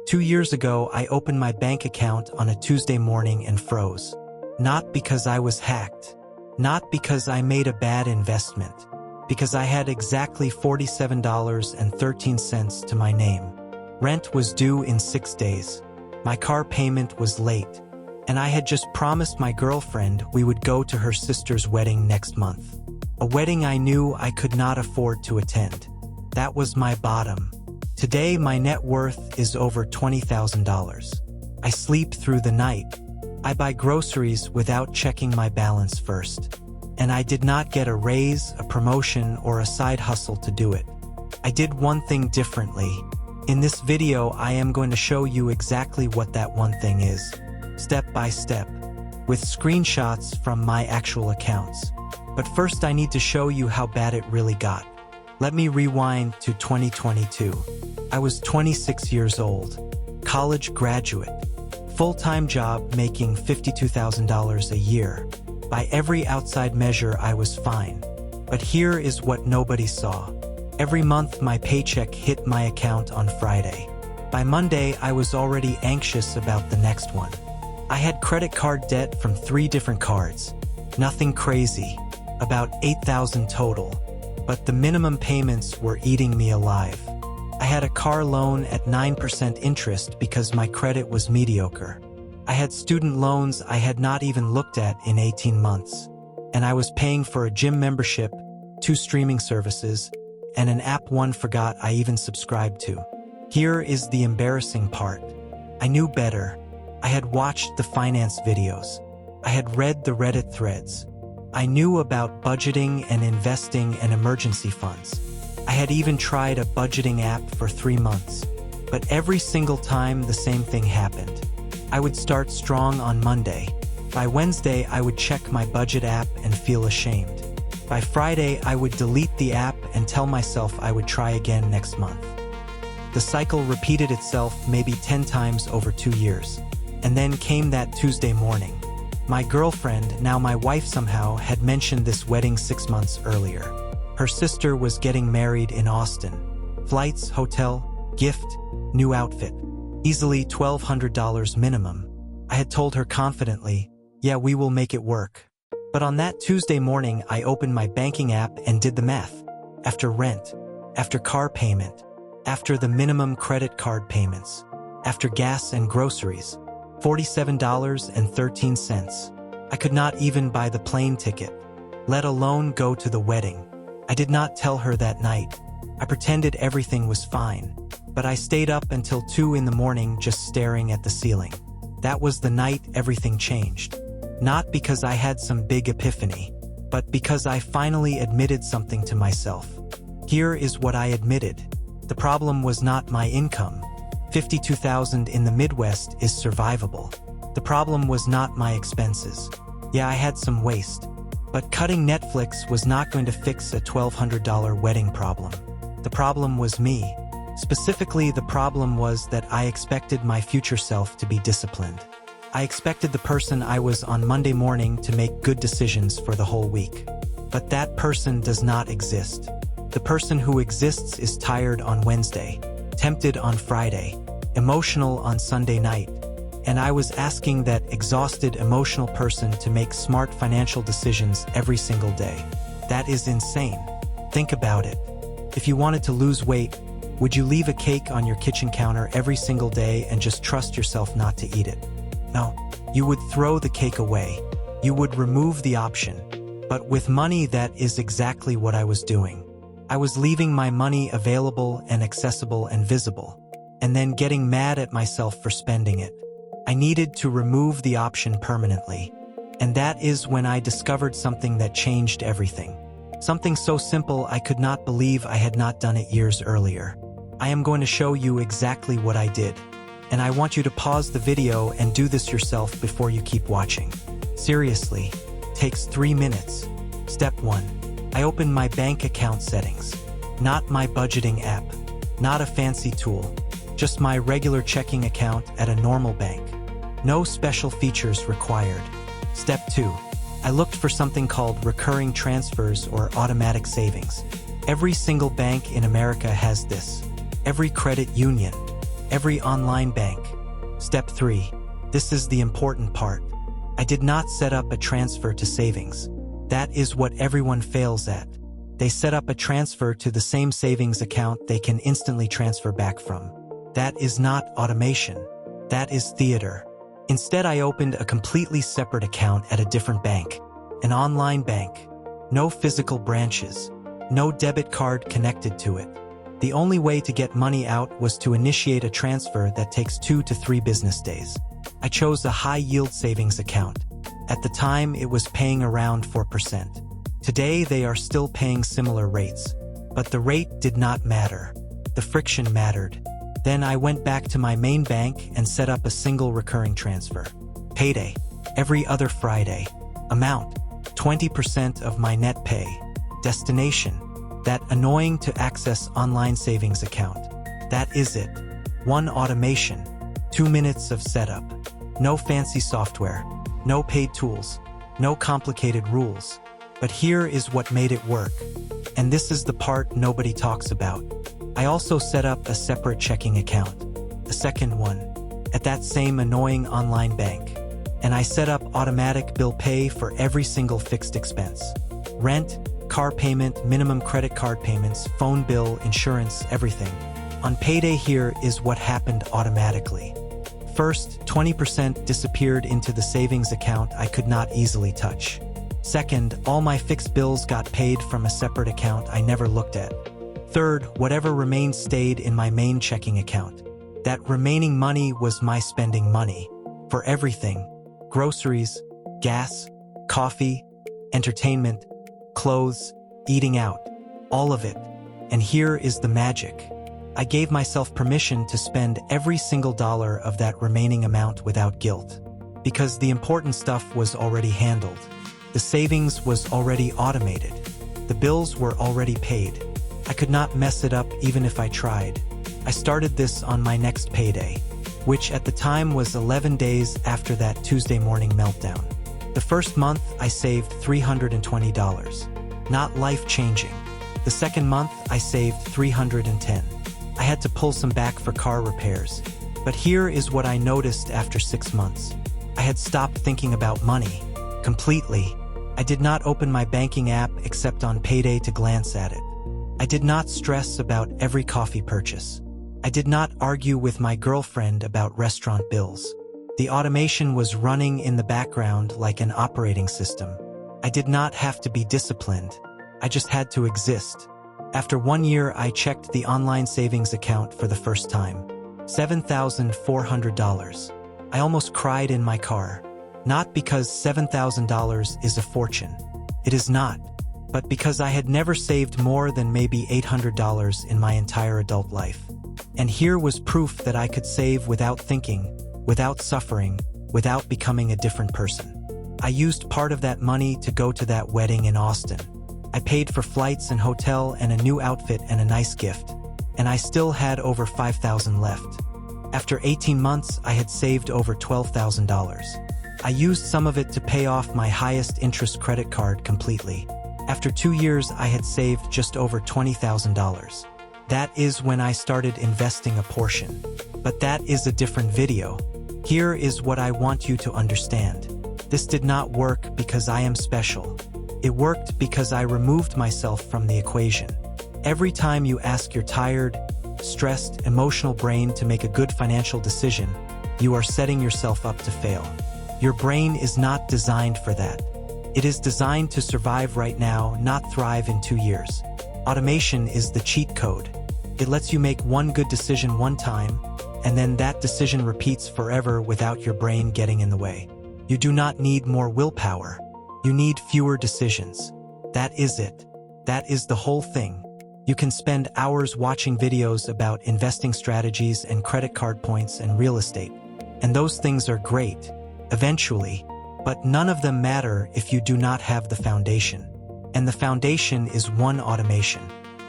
2 years ago, I opened my bank account on a Tuesday morning and froze. Not because I was hacked. Not because I made a bad investment. Because I had exactly $47.13 to my name. Rent was due in 6 days. My car payment was late. And I had just promised my girlfriend we would go to her sister's wedding next month. A wedding I knew I could not afford to attend. That was my bottom. Today, my net worth is over $20,000. I sleep through the night. I buy groceries without checking my balance first. And I did not get a raise, a promotion, or a side hustle to do it. I did one thing differently. In this video, I am going to show you exactly what that one thing is, step by step, with screenshots from my actual accounts. But first, I need to show you how bad it really got. Let me rewind to 2022. I was 26 years old, college graduate, full-time job making $52,000 a year. By every outside measure, I was fine. But here is what nobody saw. Every month, my paycheck hit my account on Friday. By Monday, I was already anxious about the next one. I had credit card debt from 3 different cards. Nothing crazy, about $8,000 total. But the minimum payments were eating me alive. I had a car loan at 9% interest because my credit was mediocre. I had student loans I had not even looked at in 18 months. And I was paying for a gym membership, 2 streaming services, and an app one forgot I even subscribed to. Here is the embarrassing part. I knew better. I had watched the finance videos. I had read the Reddit threads. I knew about budgeting and investing and emergency funds. I had even tried a budgeting app for 3 months. But every single time the same thing happened. I would start strong on Monday. By Wednesday, I would check my budget app and feel ashamed. By Friday, I would delete the app and tell myself I would try again next month. The cycle repeated itself maybe 10 times over 2 years. And then came that Tuesday morning. My girlfriend, now my wife somehow, had mentioned this wedding 6 months earlier. Her sister was getting married in Austin. Flights, hotel, gift, new outfit. Easily $1,200 minimum. I had told her confidently, yeah, we will make it work. But on that Tuesday morning, I opened my banking app and did the math. After rent, after car payment, after the minimum credit card payments, after gas and groceries, $47.13. I could not even buy the plane ticket, let alone go to the wedding. I did not tell her that night. I pretended everything was fine, but I stayed up until 2 in the morning just staring at the ceiling. That was the night everything changed. Not because I had some big epiphany, but because I finally admitted something to myself. Here is what I admitted. The problem was not my income. $52,000 in the Midwest is survivable. The problem was not my expenses. Yeah, I had some waste. But cutting Netflix was not going to fix a $1,200 wedding problem. The problem was me. Specifically, the problem was that I expected my future self to be disciplined. I expected the person I was on Monday morning to make good decisions for the whole week. But that person does not exist. The person who exists is tired on Wednesday, tempted on Friday, emotional on Sunday night, and I was asking that exhausted emotional person to make smart financial decisions every single day. That is insane. Think about it. If you wanted to lose weight, would you leave a cake on your kitchen counter every single day and just trust yourself not to eat it? No, you would throw the cake away. You would remove the option. But with money, that is exactly what I was doing. I was leaving my money available and accessible and visible, and then getting mad at myself for spending it. I needed to remove the option permanently. And that is when I discovered something that changed everything. Something so simple I could not believe I had not done it years earlier. I am going to show you exactly what I did. And I want you to pause the video and do this yourself before you keep watching. Seriously, takes 3 minutes. Step 1. I open my bank account settings. Not my budgeting app. Not a fancy tool. Just my regular checking account at a normal bank. No special features required. Step 2. I looked for something called recurring transfers or automatic savings. Every single bank in America has this. Every credit union. every online bank. Step 3. This is the important part. I did not set up a transfer to savings. That is what everyone fails at. They set up a transfer to the same savings account they can instantly transfer back from. That is not automation. That is theater. Instead, I opened a completely separate account at a different bank, an online bank. No physical branches, no debit card connected to it. The only way to get money out was to initiate a transfer that takes 2 to 3 business days. I chose a high-yield savings account. At the time, it was paying around 4%. Today, they are still paying similar rates. But the rate did not matter. The friction mattered. Then I went back to my main bank and set up a single recurring transfer. Payday, every other Friday. Amount, 20% of my net pay. Destination, that annoying to access online savings account. That is it. 1 automation, 2 minutes of setup. No fancy software, no paid tools, no complicated rules. But here is what made it work. And this is the part nobody talks about. I also set up a separate checking account, a second one, at that same annoying online bank. And I set up automatic bill pay for every single fixed expense. Rent, car payment, minimum credit card payments, phone bill, insurance, everything. On payday, here is what happened automatically. First, 20% disappeared into the savings account I could not easily touch. Second, all my fixed bills got paid from a separate account I never looked at. Third, whatever remained stayed in my main checking account. That remaining money was my spending money. For everything. Groceries, gas, coffee, entertainment, clothes, eating out. All of it. And here is the magic. I gave myself permission to spend every single dollar of that remaining amount without guilt. Because the important stuff was already handled. The savings was already automated. The bills were already paid. I could not mess it up even if I tried. I started this on my next payday, which at the time was 11 days after that Tuesday morning meltdown. The first month, I saved $320. Not life-changing. The second month, I saved $310. I had to pull some back for car repairs. But here is what I noticed after 6 months. I had stopped thinking about money. Completely. I did not open my banking app except on payday to glance at it. I did not stress about every coffee purchase. I did not argue with my girlfriend about restaurant bills. The automation was running in the background like an operating system. I did not have to be disciplined. I just had to exist. After 1 year, I checked the online savings account for the first time. $7,400. I almost cried in my car. Not because $7,000 is a fortune. It is not. But because I had never saved more than maybe $800 in my entire adult life. And here was proof that I could save without thinking, without suffering, without becoming a different person. I used part of that money to go to that wedding in Austin. I paid for flights and hotel and a new outfit and a nice gift. And I still had over $5,000 left. After 18 months, I had saved over $12,000. I used some of it to pay off my highest interest credit card completely. After 2 years, I had saved just over $20,000. That is when I started investing a portion. But that is a different video. Here is what I want you to understand. This did not work because I am special. It worked because I removed myself from the equation. Every time you ask your tired, stressed, emotional brain to make a good financial decision, you are setting yourself up to fail. Your brain is not designed for that. It is designed to survive right now, not thrive in 2 years. Automation is the cheat code. It lets you make one good decision one time, and then that decision repeats forever without your brain getting in the way. You do not need more willpower. You need fewer decisions. That is it. That is the whole thing. You can spend hours watching videos about investing strategies and credit card points and real estate. And those things are great, eventually, but none of them matter if you do not have the foundation. And the foundation is one automation.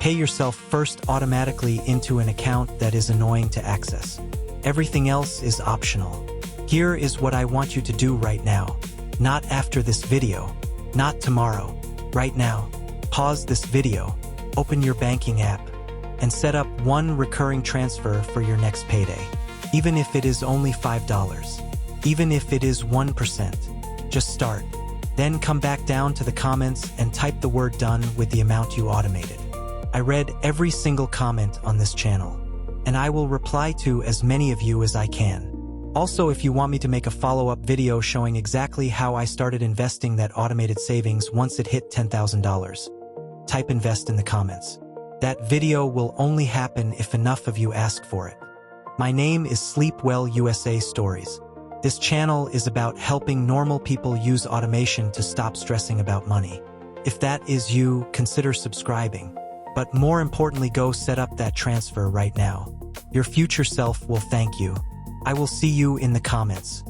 Pay yourself first automatically into an account that is annoying to access. Everything else is optional. Here is what I want you to do right now. Not after this video. Not tomorrow. Right now. Pause this video. Open your banking app. and set up one recurring transfer for your next payday. Even if it is only $5. Even if it is 1%. Just start. Then come back down to the comments and type the word done with the amount you automated. I read every single comment on this channel, and I will reply to as many of you as I can. Also, if you want me to make a follow-up video showing exactly how I started investing that automated savings once it hit $10,000, type invest in the comments. That video will only happen if enough of you ask for it. My name is Sleep Well USA Stories. This channel is about helping normal people use automation to stop stressing about money. If that is you, consider subscribing. But more importantly, go set up that transfer right now. Your future self will thank you. I will see you in the comments.